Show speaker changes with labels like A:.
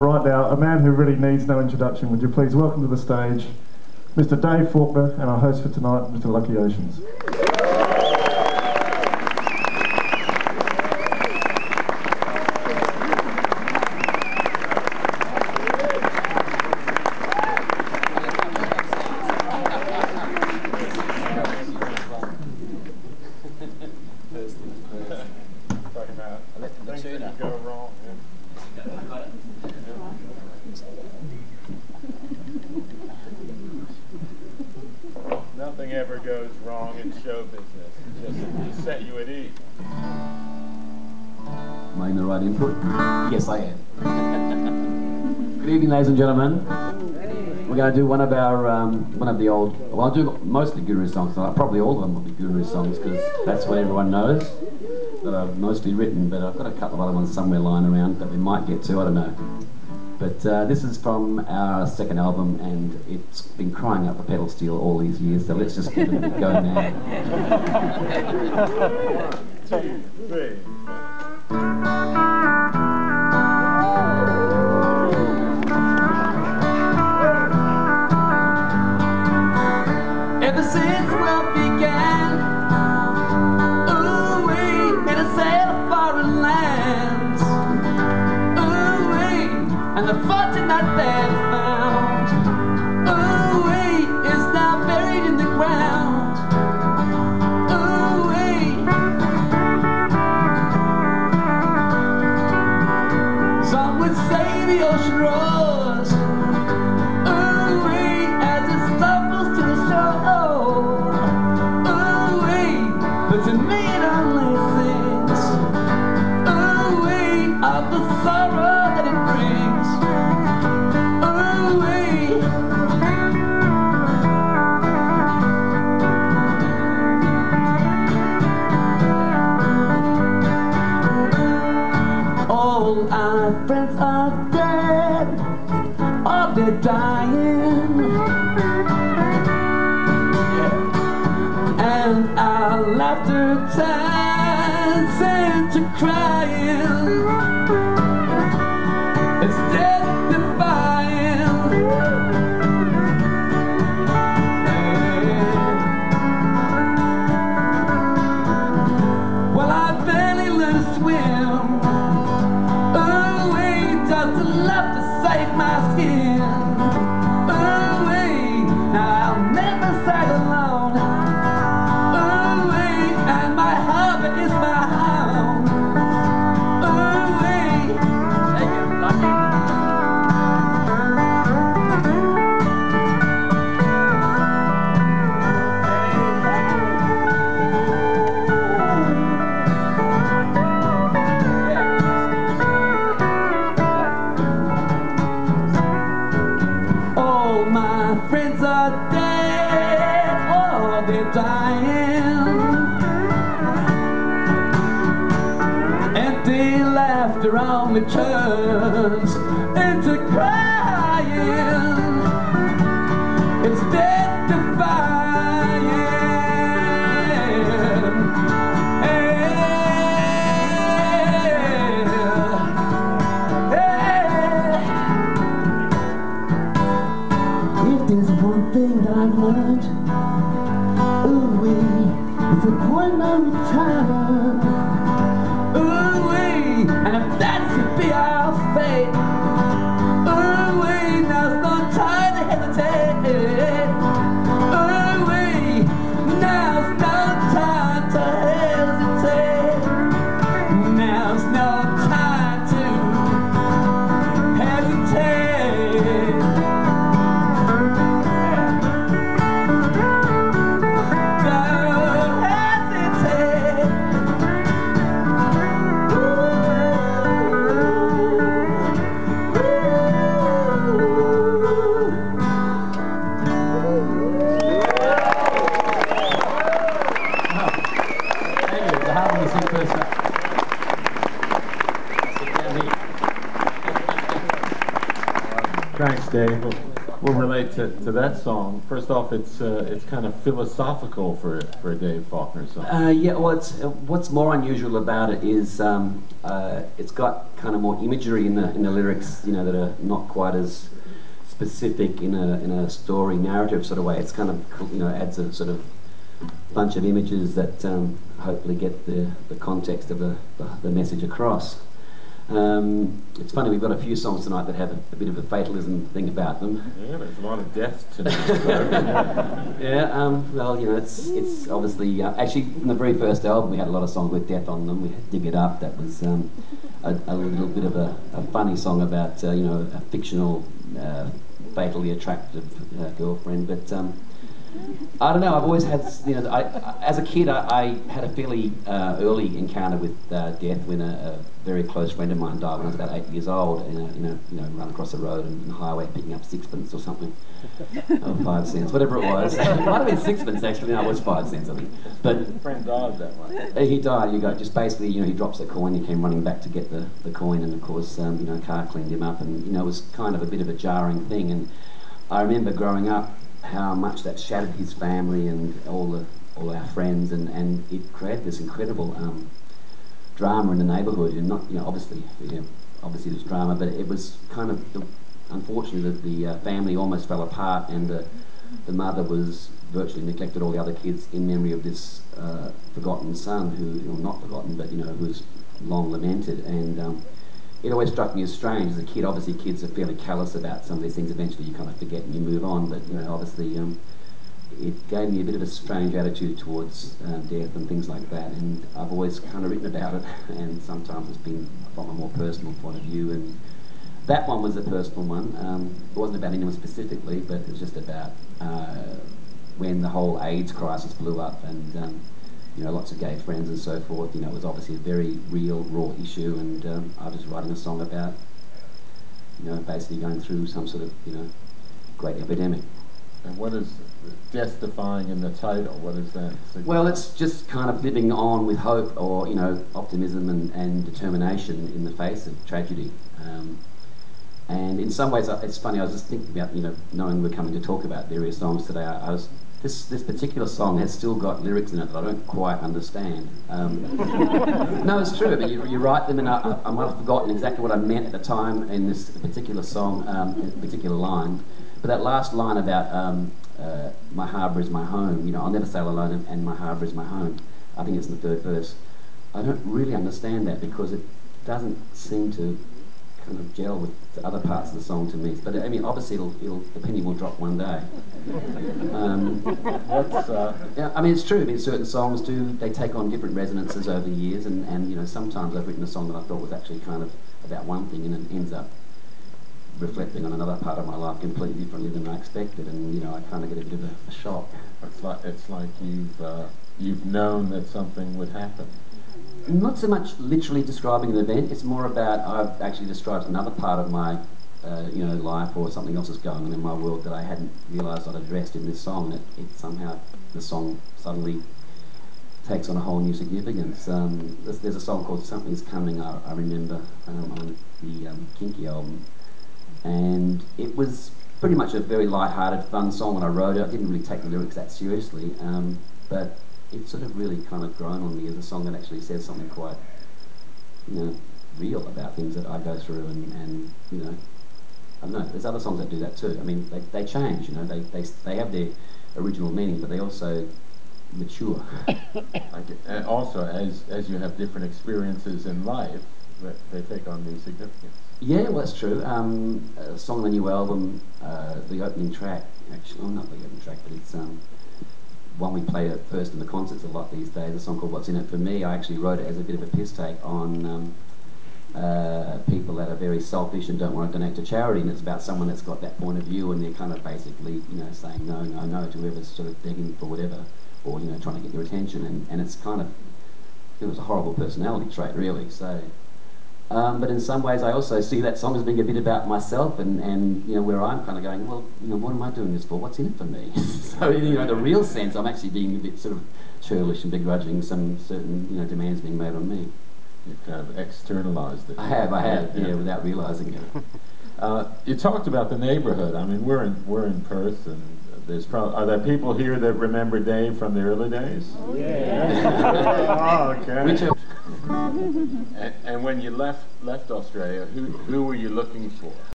A: Right now, a man who really needs no introduction, would you please welcome to the stage Mr. Dave Faulkner and our host for tonight, Mr. Lucky Oceans.
B: Nothing ever goes wrong in show business. Just to set you at ease.
C: Am I in the right input? Yes, I am. Good evening, ladies and gentlemen. We're going to do one of the old. Well, I'll do mostly Guru songs tonight. Probably all of them will be Guru songs because that's what everyone knows that I've mostly written. But I've got a couple of other ones somewhere lying around that we might get to. I don't know. But this is from our second album, and it's been crying out for pedal steel all these years, so let's just give it a go now.
B: 1, 2, 3.
C: Ever since we began, ooh, we made a sail of foreign lands. And the fortune that they found, ooh-wee, is now buried in the ground. Ooh-wee. Some would say the ocean roars, ooh-wee, as it stumbles to the shore. Ooh-wee, but to me it only sings, ooh-wee, of the sorrow that it brings. All our friends are dead, or they're dying, and our laughter turns into crying. It's death-defying. Well, I barely learned to swim. Just enough to save my skin. Ooh-wee, now I'll never sail alone. Ooh-wee, and my harbor is my home. Ooh-wee, take it, Lucky. My friends are dead, or they're dying. Empty laughter only turns into crying. It's death-defying. If there's one thing that I've learned, ooh-wee, it's a point of return. Ooh-wee, and if that's to be our fate, ooh-wee, now's no time to hesitate. Ooh-wee, now's no time to hesitate. Now's no time to hesitate.
A: Thanks, Dave.
B: will relate to that song. First off, it's kind of philosophical for a Dave Faulkner song.
C: Yeah, well, what's more unusual about it is it's got kind of more imagery in the lyrics, you know, that are not quite as specific in a story narrative sort of way. It's kind of, you know, adds a sort of bunch of images that hopefully get the context of the message across. It's funny, we've got a few songs tonight that have a bit of a fatalism thing about them.
B: Yeah, there's a lot of death tonight. So.
C: Yeah, well, you know, it's obviously, actually, from the very first album, we had a lot of songs with death on them. We had Dig It Up, that was a little bit of a funny song about, you know, a fictional, fatally attractive girlfriend, but I don't know, I've always had, you know, as a kid I had a fairly early encounter with death when a very close friend of mine died when I was about 8 years old in a run across the road and highway picking up sixpence or something, or 5 cents, whatever it was. It might have been sixpence actually, no, it was 5 cents I think. But
B: your friend died that way.
C: He died, you got just basically, you know, he drops the coin, he came running back to get the coin, and of course, you know, a car cleaned him up, and, you know, it was kind of a bit of a jarring thing. And I remember growing up how much that shattered his family and all our friends, and it created this incredible drama in the neighbourhood. And not, you know, obviously there's drama, but it was kind of unfortunately that the family almost fell apart, and the mother was virtually neglected all the other kids in memory of this forgotten son who, you know, not forgotten, but, you know, who's long lamented. And it always struck me as strange as a kid. Obviously kids are fairly callous about some of these things. Eventually you kind of forget and you move on, but, you know, obviously it gave me a bit of a strange attitude towards death and things like that, and I've always kind of written about it, and sometimes it's been from a more personal point of view, and that one was a personal one. It wasn't about anyone specifically, but it was just about when the whole AIDS crisis blew up, and you know, lots of gay friends and so forth. You know, it was obviously a very real, raw issue, and I was writing a song about, you know, basically going through some sort of, you know, great epidemic.
B: And what is death-defying in the title? What is that?
C: Well, it's just kind of living on with hope, or, you know, optimism and determination in the face of tragedy. And in some ways, it's funny, I was just thinking about, you know, knowing we're coming to talk about various songs today, this particular song has still got lyrics in it that I don't quite understand. No, it's true, but you write them, and I might have forgotten exactly what I meant at the time in this particular song, particular line. But that last line about my harbour is my home, you know, I'll never sail alone and my harbour is my home. I think it's in the third verse. I don't really understand that because it doesn't seem to kind of gel with the other parts of the song to me. But I mean, obviously the penny will drop one day. Yeah, I mean, it's true. I mean, certain songs they take on different resonances over the years, and you know, sometimes I've written a song that I thought was actually kind of about one thing, and it ends up reflecting on another part of my life completely differently than I expected, and, you know, I kind of get a bit of a shock.
B: It's like you've known that something would happen.
C: Not so much literally describing an event, it's more about I've actually described another part of my you know, life, or something else that's going on in my world that I hadn't realised I'd addressed in this song, and it somehow, the song suddenly takes on a whole new significance. There's a song called Something's Coming, I remember, on the Kinky album, and it was pretty much a very light-hearted, fun song when I wrote it. I didn't really take the lyrics that seriously, but it's sort of really kind of grown on me as a song that actually says something quite, you know, real about things that I go through, and you know, I don't know, there's other songs that do that too. I mean, they change, you know, they have their original meaning, but they also mature.
B: And also, as you have different experiences in life, they take on new significance.
C: Yeah, well, that's true. A song on the new album, the opening track, actually, well, not the opening track, but it's one we play at first in the concerts a lot these days, a song called What's In It For Me. I actually wrote it as a bit of a piss take on people that are very selfish and don't want to donate to charity, and it's about someone that's got that point of view, and they're kind of basically, you know, saying no, no, no to whoever's sort of begging for whatever, or, you know, trying to get your attention, and it's kind of, it was a horrible personality trait, really, so... but in some ways I also see that song as being a bit about myself, and you know, where I'm kind of going, well, you know, what am I doing this for? What's in it for me? So, you know, in the real sense, I'm actually being a bit sort of churlish and begrudging some certain, you know, demands being made on me.
B: You've kind of externalized it.
C: I have, yeah, without realising it.
B: You talked about the neighborhood. I mean, we're in Perth, and there's probably, are there people here that remember Dave from the early days?
D: Oh, yeah.
B: Oh, okay. And when you left Australia, who were you looking for?